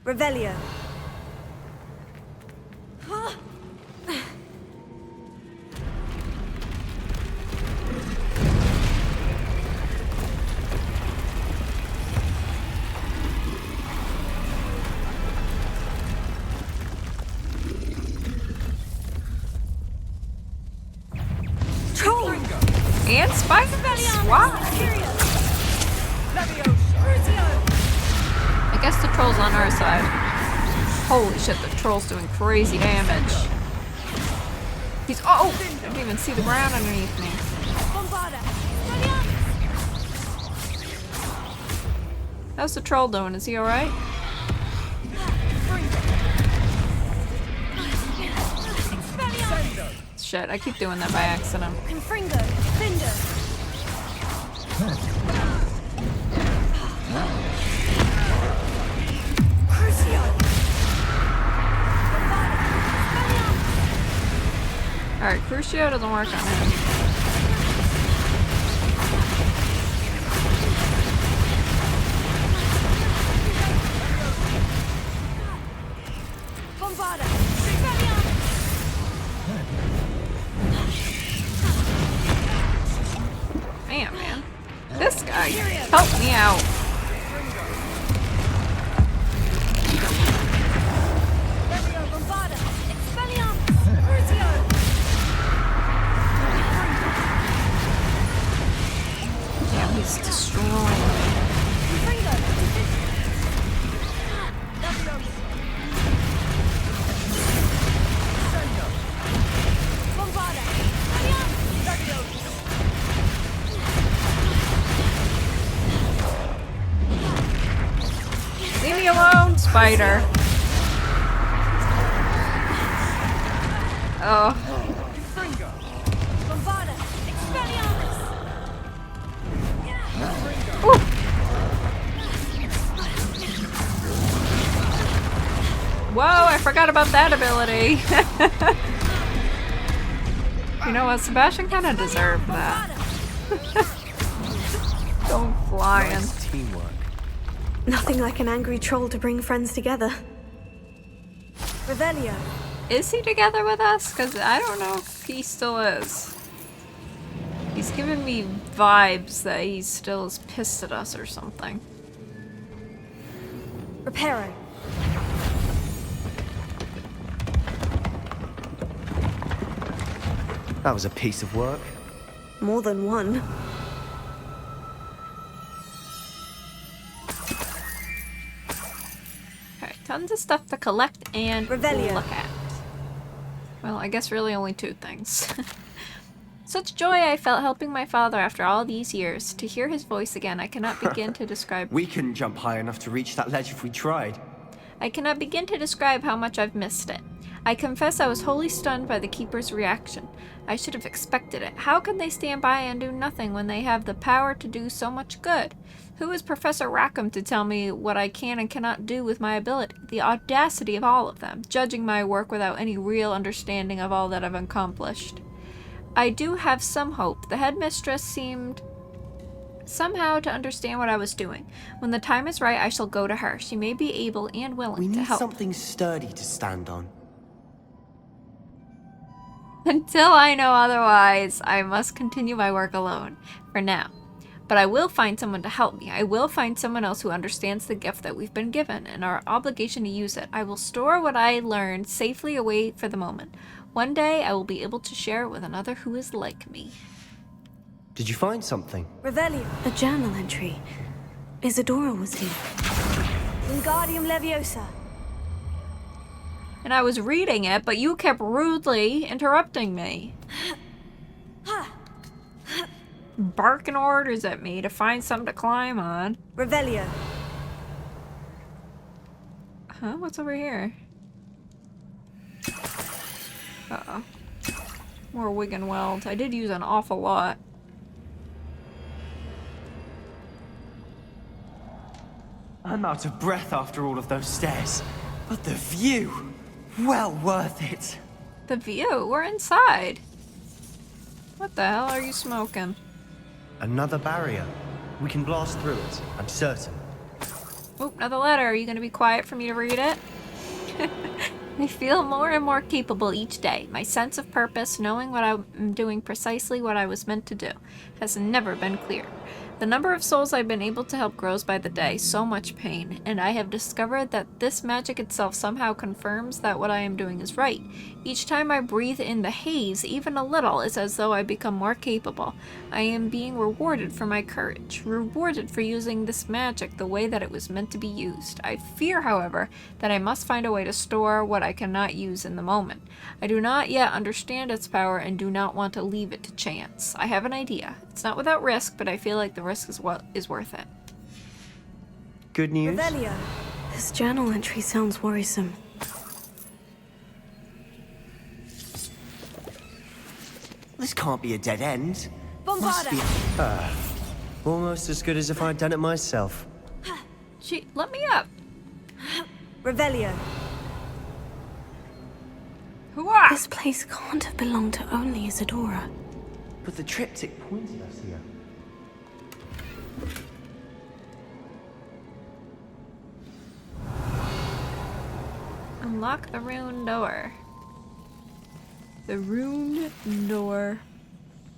[SPEAKER 4] Revelio.
[SPEAKER 1] And Spider SWAT. I guess the troll's on our side. Holy shit, the troll's doing crazy damage. He's I didn't even see the ground underneath me. How's the troll doing? Is he alright? Shit, I keep doing that by accident.
[SPEAKER 4] Confringo. Defender.
[SPEAKER 1] Alright, Crucio doesn't work on him.
[SPEAKER 4] Bombarda.
[SPEAKER 1] Ow. Damn, he's destroying me. Leave me alone, spider. Oh. Ooh. Whoa, I forgot about that ability. You know what, Sebastian kind of deserved that. Go flying.
[SPEAKER 3] Nice teamwork.
[SPEAKER 4] Nothing like an angry troll to bring friends together. Revelio.
[SPEAKER 1] Is he together with us? Because I don't know if he still is. He's giving me vibes that he still is pissed at us or something.
[SPEAKER 4] Reparo.
[SPEAKER 3] That was a piece of work.
[SPEAKER 4] More than one.
[SPEAKER 1] Okay, tons of stuff to collect and
[SPEAKER 4] Revelio.
[SPEAKER 1] look at. Well, I guess really only two things. Such joy I felt helping my father after all these years. To hear his voice again, I cannot begin to describe.
[SPEAKER 3] We couldn't jump high enough to reach that ledge if we tried.
[SPEAKER 1] I cannot begin to describe how much I've missed it. I confess I was wholly stunned by the Keeper's reaction. I should have expected it. How can they stand by and do nothing when they have the power to do so much good? Who is Professor Rackham to tell me what I can and cannot do with my ability? The audacity of all of them, judging my work without any real understanding of all that I've accomplished. I do have some hope. The headmistress seemed somehow to understand what I was doing. When the time is right, I shall go to her. She may be able and willing to help.
[SPEAKER 3] We need something sturdy to stand on.
[SPEAKER 1] Until I know otherwise, I must continue my work alone, for now. But I will find someone to help me. I will find someone else who understands the gift that we've been given, and our obligation to use it. I will store what I learned safely away for the moment. One day, I will be able to share it with another who is like me.
[SPEAKER 3] Did you find something?
[SPEAKER 4] Revelio. A journal entry. Isadora was here. Wingardium Leviosa.
[SPEAKER 1] And I was reading it, but you kept rudely interrupting me. Barking orders at me to find something to climb on.
[SPEAKER 4] Revelio.
[SPEAKER 1] Huh? What's over here? Uh-oh. More wig and weld. I did use an awful lot.
[SPEAKER 3] I'm out of breath after all of those stairs. But the view! Well worth it.
[SPEAKER 1] The view? We're inside. What the hell are you smoking?
[SPEAKER 3] Another barrier. We can blast through it, I'm certain.
[SPEAKER 1] Oop, another letter. Are you going to be quiet for me to read it? I feel more and more capable each day. My sense of purpose, knowing what I'm doing precisely what I was meant to do, has never been clearer. The number of souls I've been able to help grows by the day, so much pain, and I have discovered that this magic itself somehow confirms that what I am doing is right. Each time I breathe in the haze, even a little, it's as though I become more capable. I am being rewarded for my courage, rewarded for using this magic the way that it was meant to be used. I fear, however, that I must find a way to store what I cannot use in the moment. I do not yet understand its power and do not want to leave it to chance. I have an idea. It's not without risk, but I feel like the risk is worth it.
[SPEAKER 3] Good news?
[SPEAKER 4] Revelio. This journal entry sounds worrisome.
[SPEAKER 3] This can't be a dead end.
[SPEAKER 4] Bombarda.
[SPEAKER 3] Almost as good as if I'd done it myself.
[SPEAKER 1] Gee, let me up.
[SPEAKER 4] Revelio.
[SPEAKER 1] Hooah!
[SPEAKER 4] This place can't have belonged to only Isadora.
[SPEAKER 3] But the triptych pointed us here.
[SPEAKER 1] Unlock the rune door. The rune door.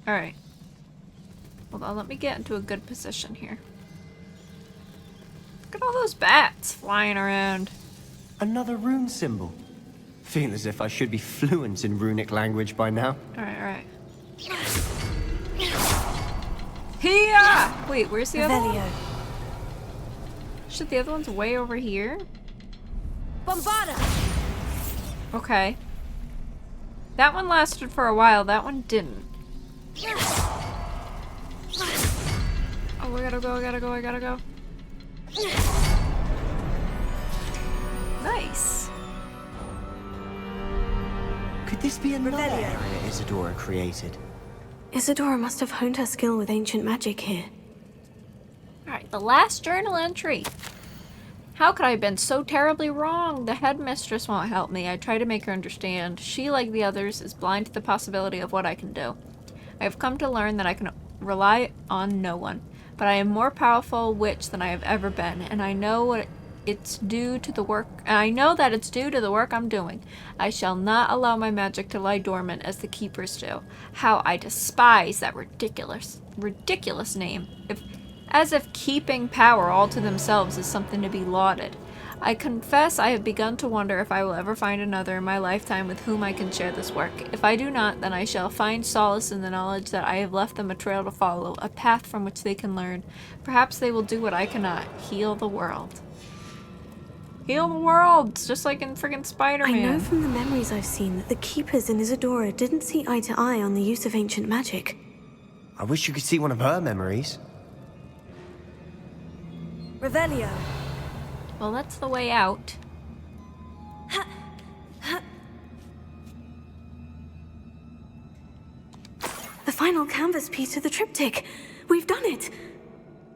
[SPEAKER 1] Alright. Hold on, let me get into a good position here. Look at all those bats flying around.
[SPEAKER 3] Another rune symbol. Feel as if I should be fluent in runic language by now.
[SPEAKER 1] Alright. Here! Wait, where's the other one? Shit, the other one's way over here?
[SPEAKER 7] Bombarda!
[SPEAKER 1] Okay. That one lasted for a while, that one didn't. Oh, I gotta go. Nice.
[SPEAKER 3] Could this be another area Isadora created?
[SPEAKER 4] Isadora must have honed her skill with ancient magic here.
[SPEAKER 1] Alright, the last journal entry. How could I have been so terribly wrong? The headmistress won't help me. I try to make her understand. She, like the others, is blind to the possibility of what I can do. I have come to learn that I can rely on no one. But I am more powerful witch than I have ever been, and I know it's due to the work. And I know that it's due to the work I'm doing. I shall not allow my magic to lie dormant as the keepers do. How I despise that ridiculous name. As if keeping power all to themselves is something to be lauded. I confess I have begun to wonder if I will ever find another in my lifetime with whom I can share this work. If I do not, then I shall find solace in the knowledge that I have left them a trail to follow, a path from which they can learn. Perhaps they will do what I cannot, heal the world. Heal the world! It's just like in friggin' Spider-Man.
[SPEAKER 4] I know from the memories I've seen that the Keepers in Isadora didn't see eye to eye on the use of ancient magic.
[SPEAKER 3] I wish you could see one of her memories.
[SPEAKER 4] Revelio.
[SPEAKER 1] Well, that's the way out.
[SPEAKER 4] The final canvas piece of the triptych. We've done it.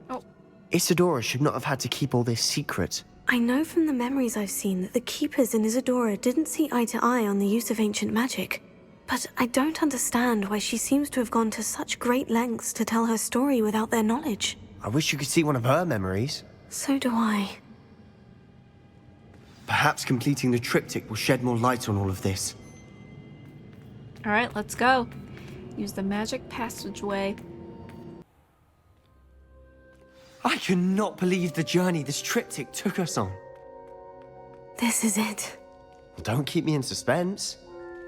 [SPEAKER 1] Oh.
[SPEAKER 3] Isadora should not have had to keep all this secret.
[SPEAKER 4] I know from the memories I've seen that the Keepers in Isadora didn't see eye to eye on the use of ancient magic. But I don't understand why she seems to have gone to such great lengths to tell her story without their knowledge.
[SPEAKER 3] I wish you could see one of her memories.
[SPEAKER 4] So do I.
[SPEAKER 3] Perhaps completing the triptych will shed more light on all of this.
[SPEAKER 1] Alright, let's go. Use the magic passageway.
[SPEAKER 3] I cannot believe the journey this triptych took us on.
[SPEAKER 4] This is it.
[SPEAKER 3] Well, don't keep me in suspense.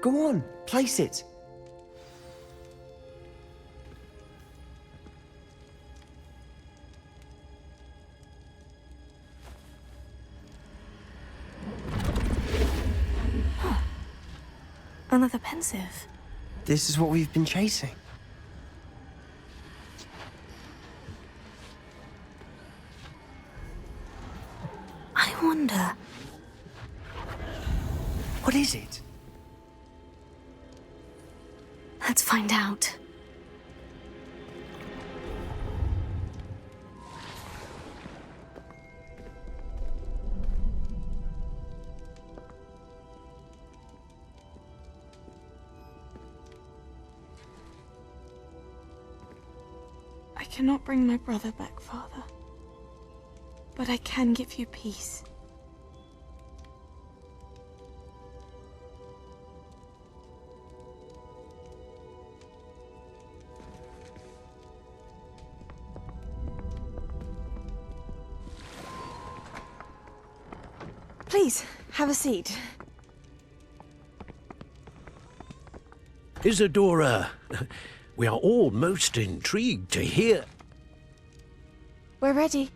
[SPEAKER 3] Go on, place it.
[SPEAKER 4] Another pensive.
[SPEAKER 3] This is what we've been chasing.
[SPEAKER 4] I wonder.
[SPEAKER 3] What is it?
[SPEAKER 4] Let's find out.
[SPEAKER 2] I cannot bring my brother back, Father. But I can give you peace. Please, have a seat.
[SPEAKER 15] Isadora, we are all most intrigued to hear.
[SPEAKER 2] We're ready.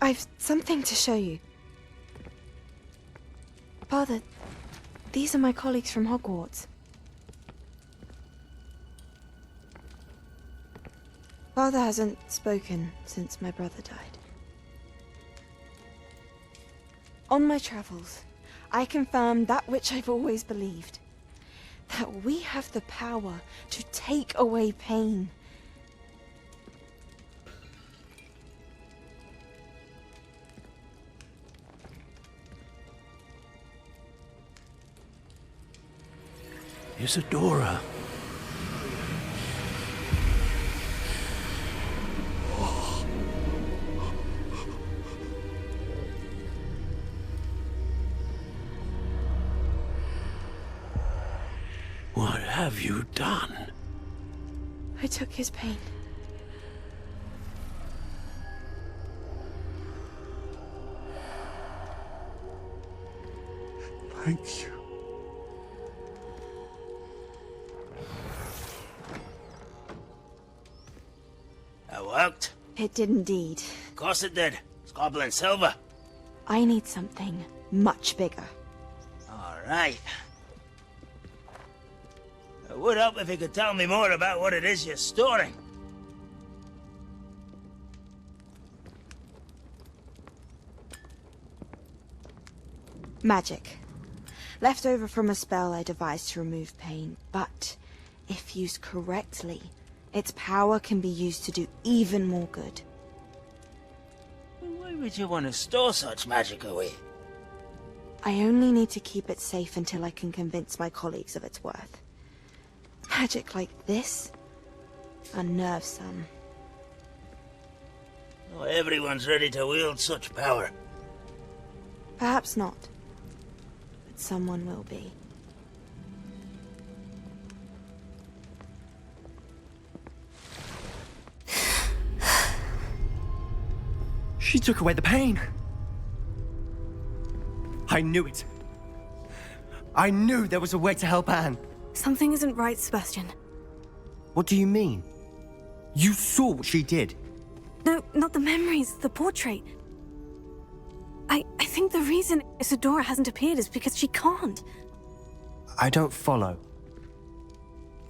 [SPEAKER 2] I've something to show you. Father, these are my colleagues from Hogwarts. Father hasn't spoken since my brother died. On my travels, I confirmed that which I've always believed. That we have the power to take away pain.
[SPEAKER 15] Isadora. What have you done?
[SPEAKER 2] I took his pain.
[SPEAKER 8] Thank you.
[SPEAKER 12] That worked?
[SPEAKER 2] It did indeed.
[SPEAKER 12] Of course it did. It's goblin silver.
[SPEAKER 2] I need something much bigger.
[SPEAKER 12] Alright. It would help if you could tell me more about what it is you're storing.
[SPEAKER 2] Magic. Left over from a spell I devised to remove pain, but if used correctly, its power can be used to do even more good.
[SPEAKER 12] Why would you want to store such magic away?
[SPEAKER 2] I only need to keep it safe until I can convince my colleagues of its worth. Magic like this unnerves some.
[SPEAKER 12] Not everyone's ready to wield such power.
[SPEAKER 2] Perhaps not, but someone will be.
[SPEAKER 3] She took away the pain. I knew it. I knew there was a way to help Anne.
[SPEAKER 4] Something isn't right, Sebastian.
[SPEAKER 3] What do you mean? You saw what she did.
[SPEAKER 4] No, not the memories, the portrait. I think the reason Isadora hasn't appeared is because she can't.
[SPEAKER 3] I don't follow.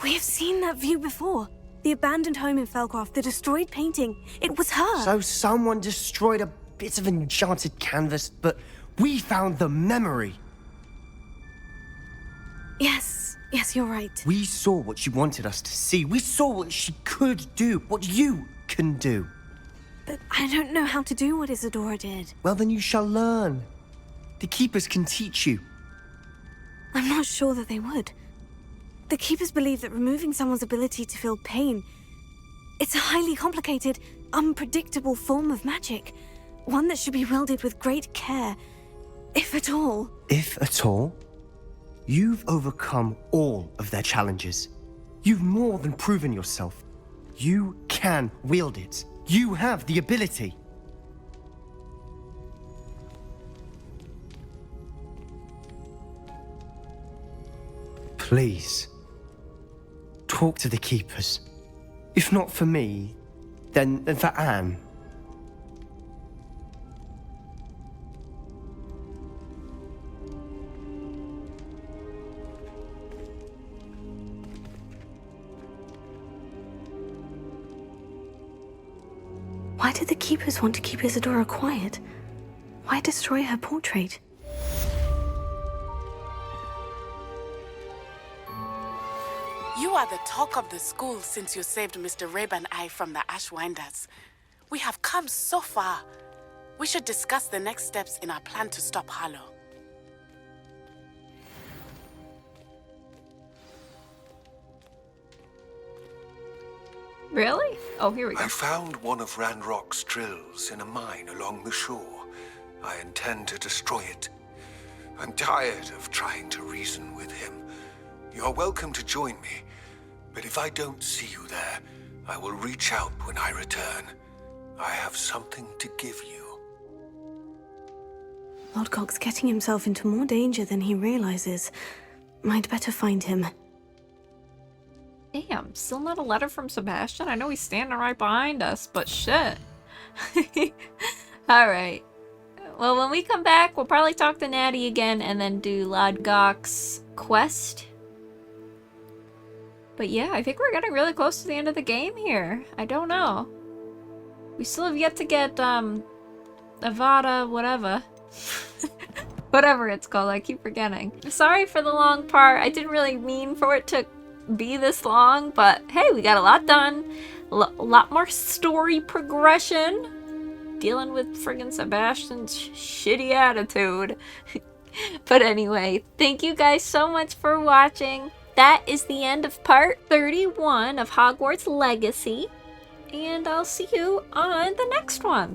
[SPEAKER 4] We have seen that view before. The abandoned home in Felcroft, the destroyed painting. It was her.
[SPEAKER 3] So someone destroyed a bit of enchanted canvas, but we found the memory.
[SPEAKER 4] Yes, you're right.
[SPEAKER 3] We saw what she wanted us to see. We saw what she could do, what you can do.
[SPEAKER 4] But I don't know how to do what Isadora did.
[SPEAKER 3] Well, then you shall learn. The Keepers can teach you.
[SPEAKER 4] I'm not sure that they would. The Keepers believe that removing someone's ability to feel pain, it's a highly complicated, unpredictable form of magic. One that should be wielded with great care, if at all.
[SPEAKER 3] If at all? You've overcome all of their challenges. You've more than proven yourself. You can wield it. You have the ability. Please, talk to the Keepers. If not for me, then for Anne.
[SPEAKER 4] Why did the Keepers want to keep Isadora quiet? Why destroy her portrait?
[SPEAKER 5] You are the talk of the school since you saved Mr. Rabe and I from the Ashwinders. We have come so far. We should discuss the next steps in our plan to stop Harlow.
[SPEAKER 1] Really? Oh, here we go.
[SPEAKER 8] I found one of Ranrock's drills in a mine along the shore. I intend to destroy it. I'm tired of trying to reason with him. You're welcome to join me, but if I don't see you there, I will reach out when I return. I have something to give you.
[SPEAKER 4] Lodgok's getting himself into more danger than he realizes. I'd better find him.
[SPEAKER 1] Damn, still not a letter from Sebastian? I know he's standing right behind us, but shit. Alright. Well, when we come back, we'll probably talk to Natty again and then do Lodgok's quest. But yeah, I think we're getting really close to the end of the game here. I don't know. We still have yet to get, Avada, whatever. Whatever it's called, I keep forgetting. Sorry for the long part. I didn't really mean for it to be this long, but hey, we got a lot done. A lot more story progression. Dealing with friggin' Sebastian's shitty attitude. But anyway, thank you guys so much for watching. That is the end of part 31 of Hogwarts Legacy. And I'll see you on the next one.